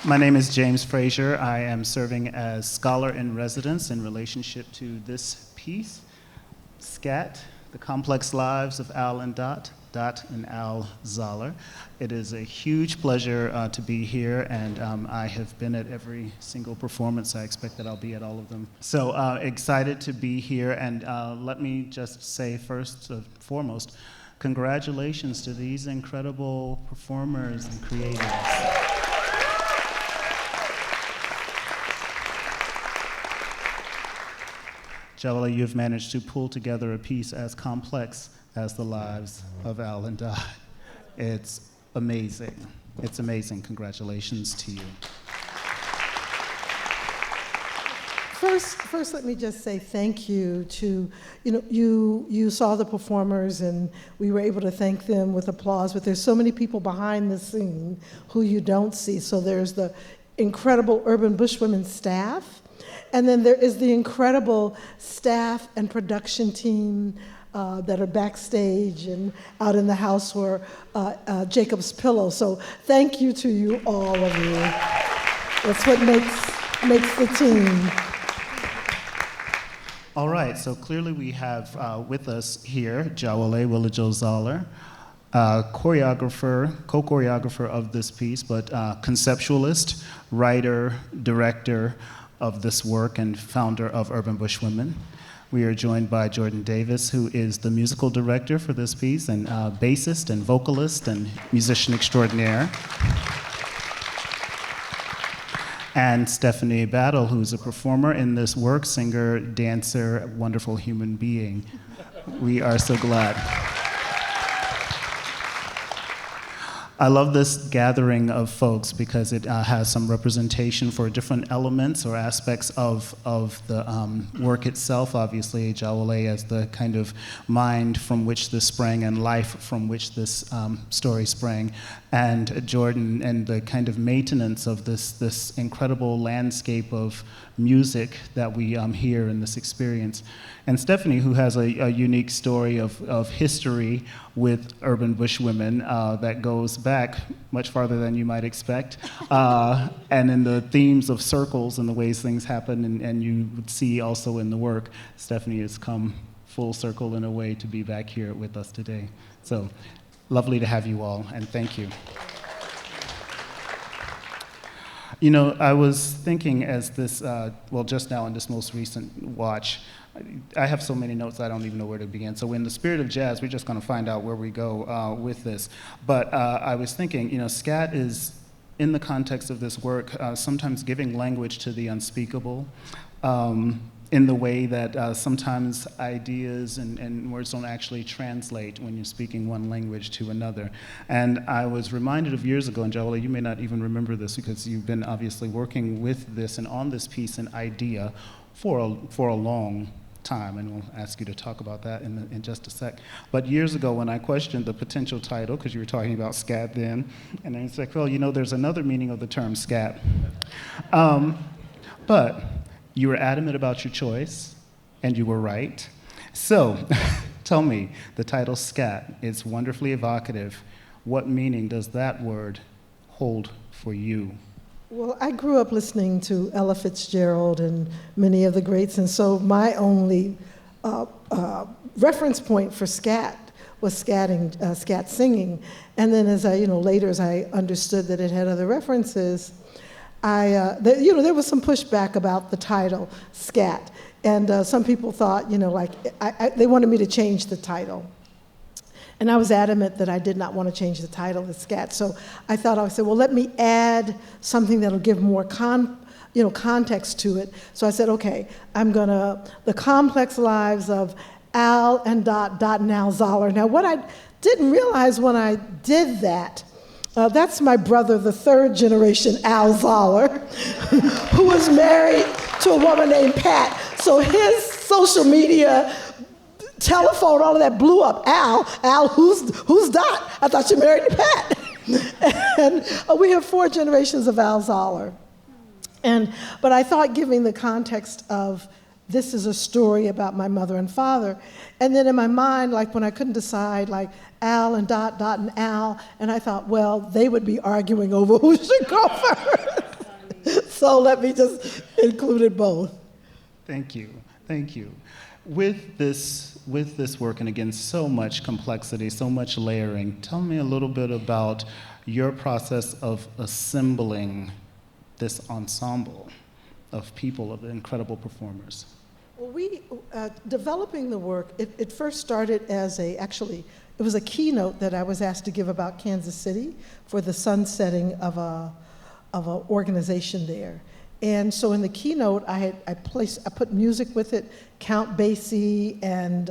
My name is James Frazier. I am serving as Scholar-in-Residence in relationship to this piece, SCAT, The Complex Lives of Al and Dot and Al Zollar. It is a huge pleasure to be here, and I have been at every single performance. I expect that I'll be at all of them. So excited to be here, and let me just say first and foremost, congratulations to these incredible performers and creators. Jawole, you've managed to pull together a piece as complex as the lives of Al and Dot. It's amazing. It's amazing. Congratulations to you. First, let me just say thank you to, you saw the performers and we were able to thank them with applause, but there's so many people behind the scene who you don't see. So there's the incredible Urban Bushwomen staff, and then there is the incredible staff and production team that are backstage and out in the house for Jacob's Pillow. So thank you to you, all of you. That's what makes the team. All right, so clearly we have with us here Jawole Willa Jo Zollar, co-choreographer of this piece, but conceptualist, writer, director of this work, and founder of Urban Bushwomen. We are joined by Jordyn Davis, who is the musical director for this piece, and bassist and vocalist and musician extraordinaire. And Stephanie Battle, who's a performer in this work, singer, dancer, wonderful human being. We are so glad. I love this gathering of folks because it has some representation for different elements or aspects of the work itself. Obviously, Jawole as the kind of mind from which this sprang and life from which this story sprang, and Jordyn and the kind of maintenance of this incredible landscape of music that we hear in this experience. And Stephanie, who has a unique story of history with Urban Bushwomen that goes back much farther than you might expect, and in the themes of circles and the ways things happen, and you would see also in the work, Stephanie has come full circle in a way to be back here with us today. So lovely to have you all, and thank you. You know, I was thinking as this, just now in this most recent watch, I have so many notes I don't even know where to begin. So in the spirit of jazz, we're just going to find out where we go with this. But I was thinking, SCAT is, in the context of this work, sometimes giving language to the unspeakable, in the way that sometimes ideas and words don't actually translate when you're speaking one language to another. And I was reminded of years ago, and Jawole, you may not even remember this because you've been obviously working with this and on this piece and idea for a long time, and we'll ask you to talk about that in just a sec. But years ago when I questioned the potential title, because you were talking about SCAT then, and then it's like, well, there's another meaning of the term SCAT. But you were adamant about your choice, and you were right. So tell me, the title SCAT is wonderfully evocative. What meaning does that word hold for you? Well, I grew up listening to Ella Fitzgerald and many of the greats, and so my only reference point for SCAT was SCAT singing. And then as later as I understood that it had other references, there was some pushback about the title SCAT, and some people thought, they wanted me to change the title. And I was adamant that I did not want to change the title to SCAT. So I said, well, let me add something that'll give more context to it. So I said, okay, the complex lives of Al and Dot and Al Zollar. Now, what I didn't realize when I did that, that's my brother, the third generation Al Zollar, who was married to a woman named Pat. So his social media, telephone, all of that blew up. Al, who's Dot? I thought you married to Pat. And we have 4 generations of Al Zollar. But I thought giving the context of this is a story about my mother and father. And then in my mind, like when I couldn't decide, like Al and Dot and Al, and I thought, well, they would be arguing over who should go first. So let me just include it both. Thank you. Thank you. With this work, and again, so much complexity, so much layering, tell me a little bit about your process of assembling this ensemble of people, of incredible performers. Well, developing the work, it first started as it was a keynote that I was asked to give about Kansas City for the sunsetting of an organization there. And so in the keynote, I put music with it, Count Basie and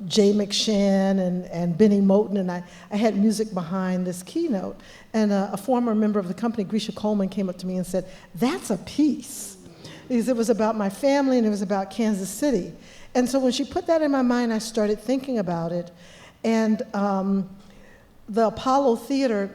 Jay McShann and Benny Moten, and I had music behind this keynote. And a former member of the company, Grisha Coleman, came up to me and said, "That's a piece." Because it was about my family and it was about Kansas City. And so when she put that in my mind, I started thinking about it. And the Apollo Theater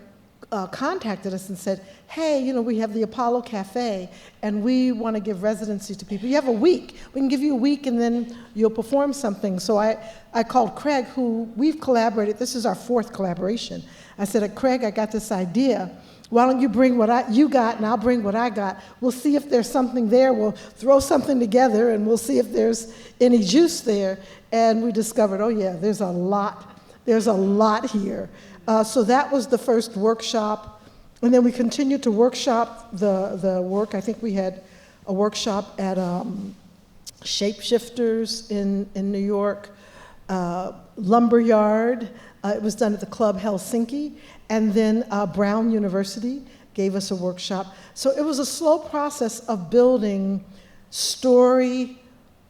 contacted us and said, "Hey, we have the Apollo Cafe, and we want to give residency to people. You have a week. We can give you a week, and then you'll perform something." So I called Craig, who we've collaborated. This is our 4th collaboration. I said, "Craig, I got this idea. Why don't you bring what you got, and I'll bring what I got. We'll see if there's something there. We'll throw something together, and we'll see if there's any juice there." And we discovered, oh yeah, there's a lot here. So that was the first workshop. And then we continued to workshop the work. I think we had a workshop at Shapeshifters in New York, Lumberyard. It was done at the Club Helsinki. And then Brown University gave us a workshop. So it was a slow process of building story,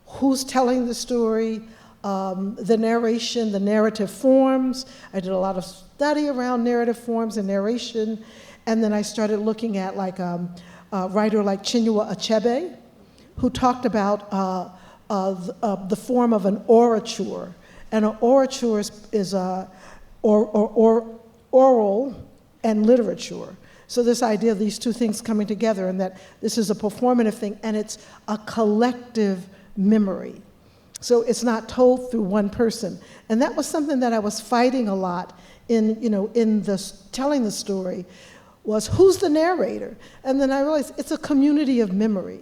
who's telling the story, the narration, the narrative forms. I did a lot of study around narrative forms and narration. And then I started looking at a writer like Chinua Achebe, who talked about the form of an orature. And an orature is oral and literature. So this idea of these two things coming together, and that this is a performative thing, and it's a collective memory. So it's not told through one person. And that was something that I was fighting a lot in telling the story, was who's the narrator? And then I realized it's a community of memory.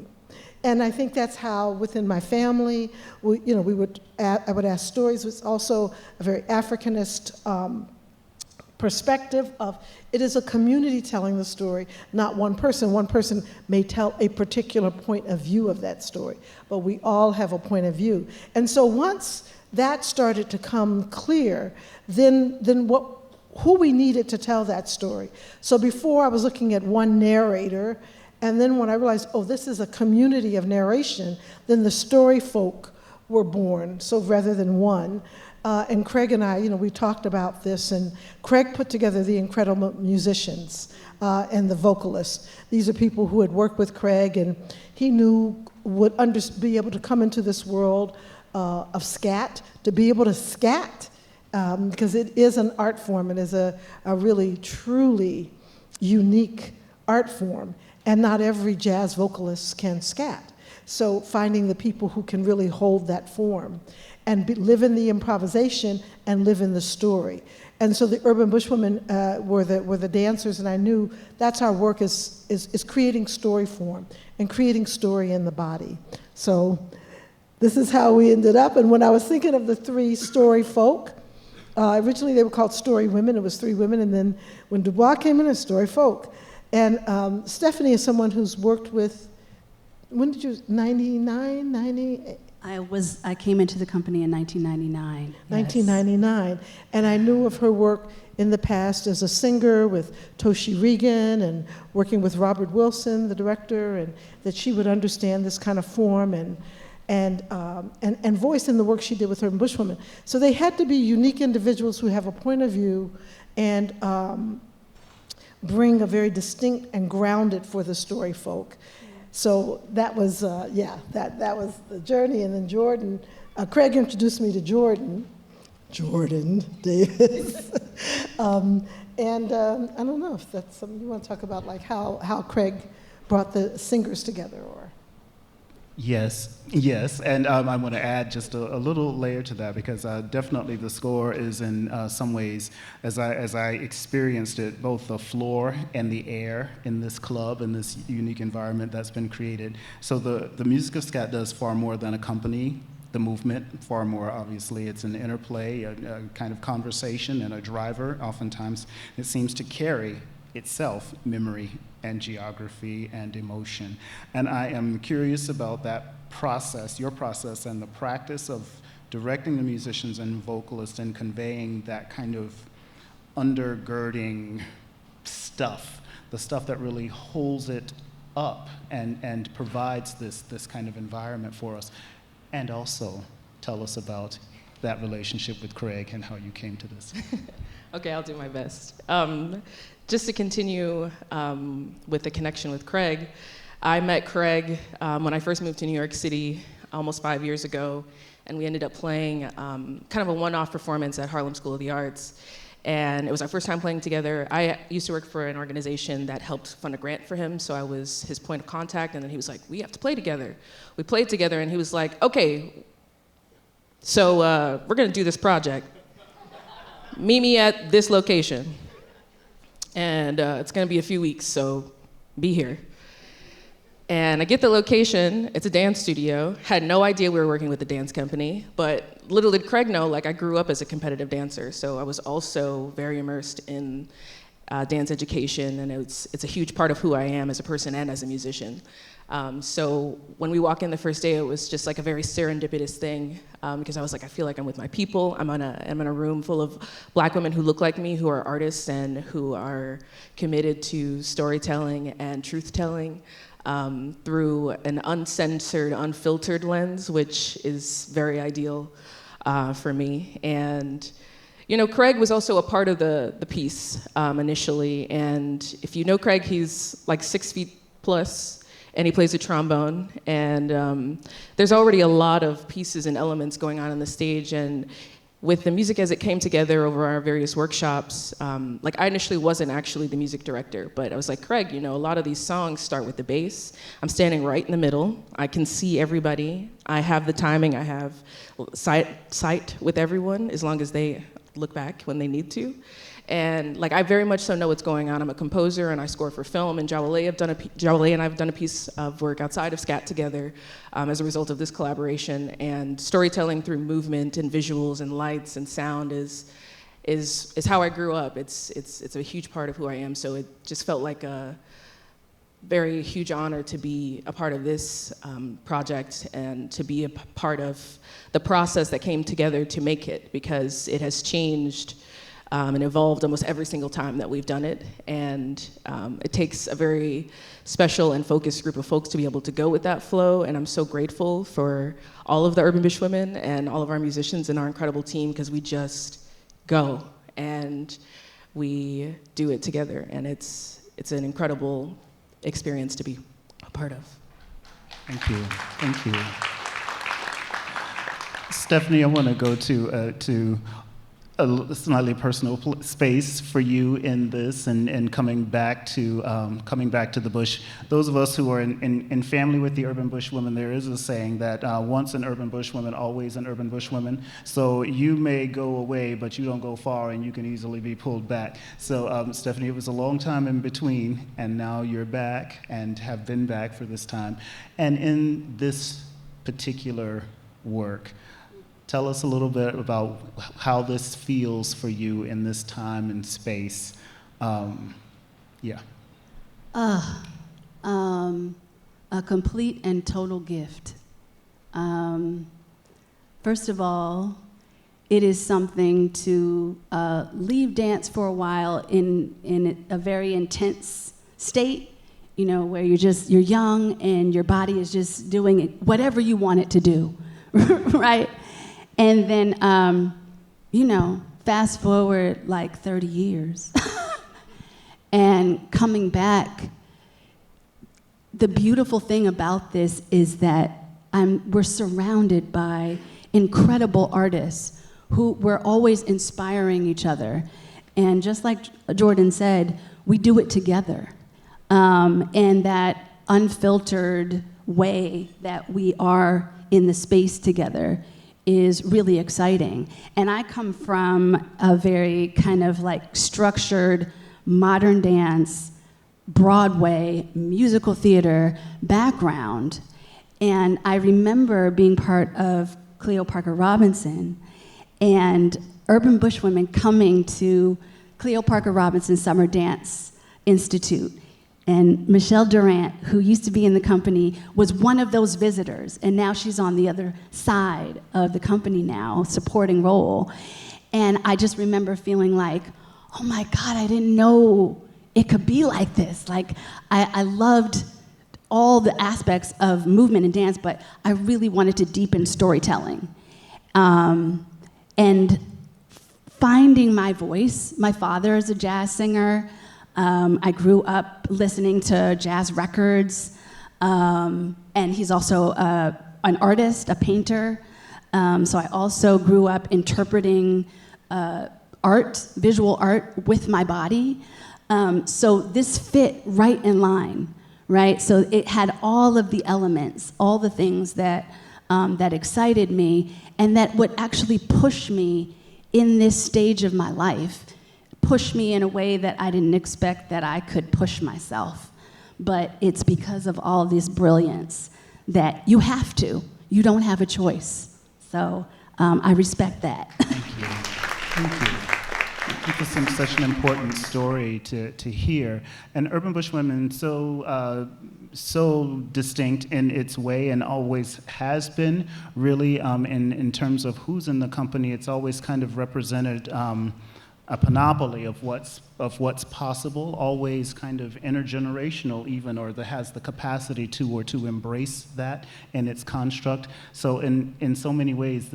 And I think that's how within my family, I would ask stories. It's also a very Africanist perspective of it is a community telling the story, not one person. One person may tell a particular point of view of that story, but we all have a point of view. And so once that started to come clear, then who we needed to tell that story. So before I was looking at one narrator, and then when I realized, this is a community of narration, then the story folk were born, so rather than one. And Craig and I, we talked about this, and Craig put together the incredible musicians and the vocalists. These are people who had worked with Craig, and he knew would be able to come into this world of SCAT, to be able to SCAT, because it is an art form. It is a really, truly unique art form, and not every jazz vocalist can SCAT. So finding the people who can really hold that form and live in the improvisation and live in the story. And so the Urban Bushwomen were the dancers, and I knew that's our work is creating story form and creating story in the body. So this is how we ended up. And when I was thinking of the 3 story folk, originally they were called Story Women. It was 3 women, and then when Dubois came in, it was Story Folk. And Stephanie is someone who's worked with, when did you, 99, 90? I came into the company in 1999. 1999. And I knew of her work in the past as a singer with Toshi Regan and working with Robert Wilson, the director, and that she would understand this kind of form and voice in the work she did with Urban Bushwomen. So they had to be unique individuals who have a point of view and bring a very distinct and grounded for the story folk. So that was, that was the journey. And then Jordyn, Craig introduced me to Jordyn Davis. I don't know if that's something you want to talk about, like how Craig brought the singers together, or. Yes, and I want to add just a little layer to that because definitely the score is in some ways, as I experienced it, both the floor and the air in this club, in this unique environment that's been created. So the music of SCAT does far more than accompany the movement, far more obviously it's an interplay, a kind of conversation and a driver. Oftentimes it seems to carry itself memory and geography and emotion. And I am curious about that process, your process, and the practice of directing the musicians and vocalists and conveying that kind of undergirding stuff, the stuff that really holds it up and provides this kind of environment for us. And also tell us about that relationship with Craig and how you came to this. Okay, I'll do my best. Just to continue with the connection with Craig, I met Craig when I first moved to New York City almost 5 years ago, and we ended up playing kind of a one-off performance at Harlem School of the Arts. And it was our first time playing together. I used to work for an organization that helped fund a grant for him, so I was his point of contact, and then he was like, we have to play together. We played together, and he was like, okay, so we're gonna do this project. Meet me at this location. And it's gonna be a few weeks, so be here. And I get the location, it's a dance studio. Had no idea we were working with a dance company, but little did Craig know, like I grew up as a competitive dancer, so I was also very immersed in dance education, and it's a huge part of who I am as a person and as a musician. So when we walk in the first day, it was just like a very serendipitous thing, because I was like, I feel like I'm with my people. I'm in a room full of Black women who look like me, who are artists and who are committed to storytelling and truth-telling through an uncensored, unfiltered lens, which is very ideal for me. And you know, Craig was also a part of the piece initially, and if you know Craig, he's like 6 feet plus, and he plays a trombone, and there's already a lot of pieces and elements going on the stage, and with the music as it came together over our various workshops, like I initially wasn't actually the music director, but I was like, Craig, you know, a lot of these songs start with the bass. I'm standing right in the middle. I can see everybody. I have the timing. I have sight with everyone as long as they look back when they need to. And like I very much so know what's going on. I'm a composer and I score for film, and Jawole and I have done a piece of work outside of SCAT together as a result of this collaboration. And storytelling through movement and visuals and lights and sound is how I grew up. It's a huge part of who I am. So it just felt like a very huge honor to be a part of this project and to be a part of the process that came together to make it, because it has changed and evolved almost every single time that we've done it. And it takes a very special and focused group of folks to be able to go with that flow. And I'm so grateful for all of the Urban Bush women and all of our musicians and our incredible team, because we just go and we do it together. And it's an incredible experience to be a part of. Thank you. Thank you. Stephanie, I want to go to a slightly personal space for you in this, and coming back to the Bush. Those of us who are in family with the Urban Bush women, there is a saying that once an Urban Bush woman, always an Urban Bush woman. So you may go away, but you don't go far, and you can easily be pulled back. So Stephanie, it was a long time in between, and now you're back and have been back for this time. And in this particular work, tell us a little bit about how this feels for you in this time and space. Yeah. A complete and total gift. First of all, it is something to leave dance for a while in a very intense state, you know, where you're young and your body is just doing whatever you want it to do, right? And then, you know, fast forward like 30 years and coming back, the beautiful thing about this is that we're surrounded by incredible artists who we're always inspiring each other. And just like Jordyn said, we do it together. And that unfiltered way that we are in the space together is really exciting. And I come from a very kind of like structured modern dance, Broadway, musical theater background. And I remember being part of Cleo Parker Robinson and urban bushwomen coming to Cleo Parker Robinson Summer Dance Institute. And Michelle Durant, who used to be in the company, was one of those visitors. And now she's on the other side of the company now, supporting role. And I just remember feeling like, oh my God, I didn't know it could be like this. Like, I loved all the aspects of movement and dance, but I really wanted to deepen storytelling. And finding my voice. My father is a jazz singer. I grew up listening to jazz records, and he's also an artist, a painter. So I also grew up interpreting art, visual art, with my body. So this fit right in line, right? So it had all of the elements, all the things that that excited me, and that would actually push me in this stage of my life. Push me in a way that I didn't expect that I could push myself. But it's because of all this brilliance that you have to. You don't have a choice. So I respect that. Thank you. Thank you. I think this is such an important story to hear. And Urban Bushwomen, so distinct in its way and always has been, really, in terms of who's in the company. It's always kind of represented a panoply of what's possible, always kind of intergenerational even, or that has the capacity to embrace that in its construct. So in so many ways,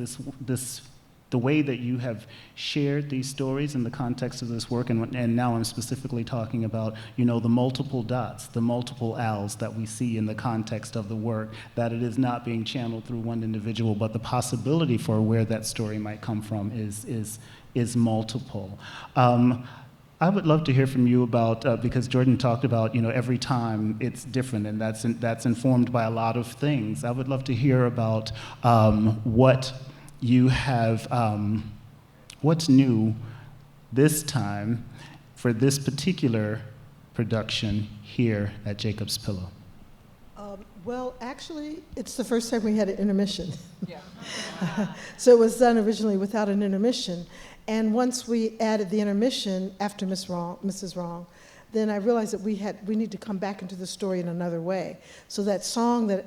the way that you have shared these stories in the context of this work, and now I'm specifically talking about, the multiple dots, the multiple L's that we see in the context of the work, that it is not being channeled through one individual, but the possibility for where that story might come from is multiple. I would love to hear from you about, because Jordyn talked about, every time it's different, and that's informed by a lot of things. I would love to hear about what you have, what's new this time for this particular production here at Jacob's Pillow. Well, actually, it's the first time we had an intermission. Yeah. So it was done originally without an intermission. And once we added the intermission after Mrs. Wrong, then I realized that we need to come back into the story in another way. So that song that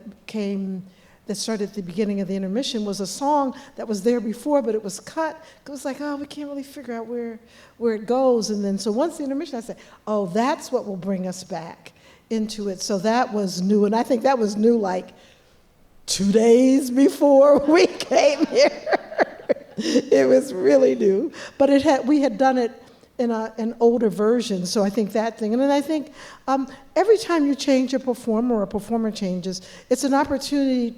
started at the beginning of the intermission was a song that was there before, but it was cut. It was like, we can't really figure out where it goes. And then, so once the intermission, I said, that's what will bring us back into it. So that was new, and I think that was new like 2 days before we came here. It was really new, but we had done it in an older version, so I think that thing. And then I think every time you change a performer or a performer changes, it's an opportunity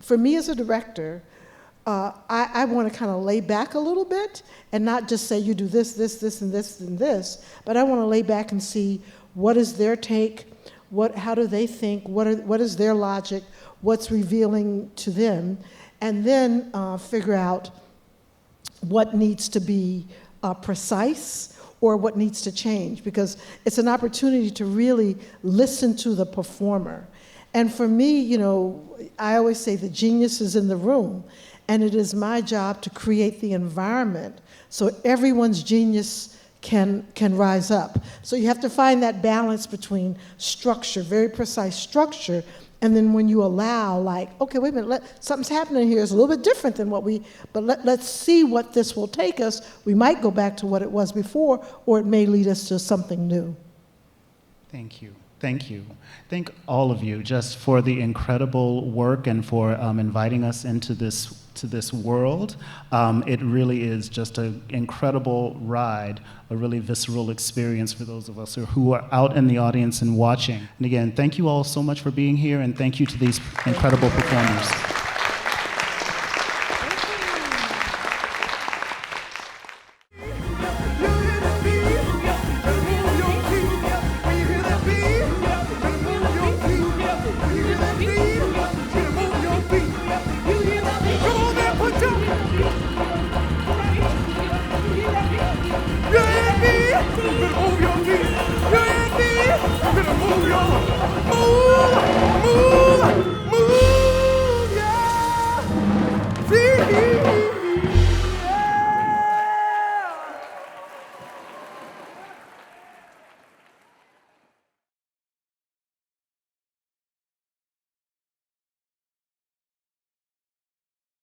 for me as a director, I want to kind of lay back a little bit and not just say you do this, this, this, and this, and this, but I want to lay back and see what is their take, how do they think, what is their logic, what's revealing to them, and then figure out what needs to be precise or what needs to change, because it's an opportunity to really listen to the performer. And for me, I always say the genius is in the room, and it is my job to create the environment so everyone's genius can rise up. So you have to find that balance between structure, very precise structure, and then when you allow, like, okay, wait a minute, something's happening here. It's a little bit different than but let's see what this will take us. We might go back to what it was before, or it may lead us to something new. Thank you. Thank you. Thank all of you just for the incredible work and for inviting us into this world. It really is just an incredible ride, a really visceral experience for those of us who are out in the audience and watching. And again, thank you all so much for being here, and thank you to these incredible performers.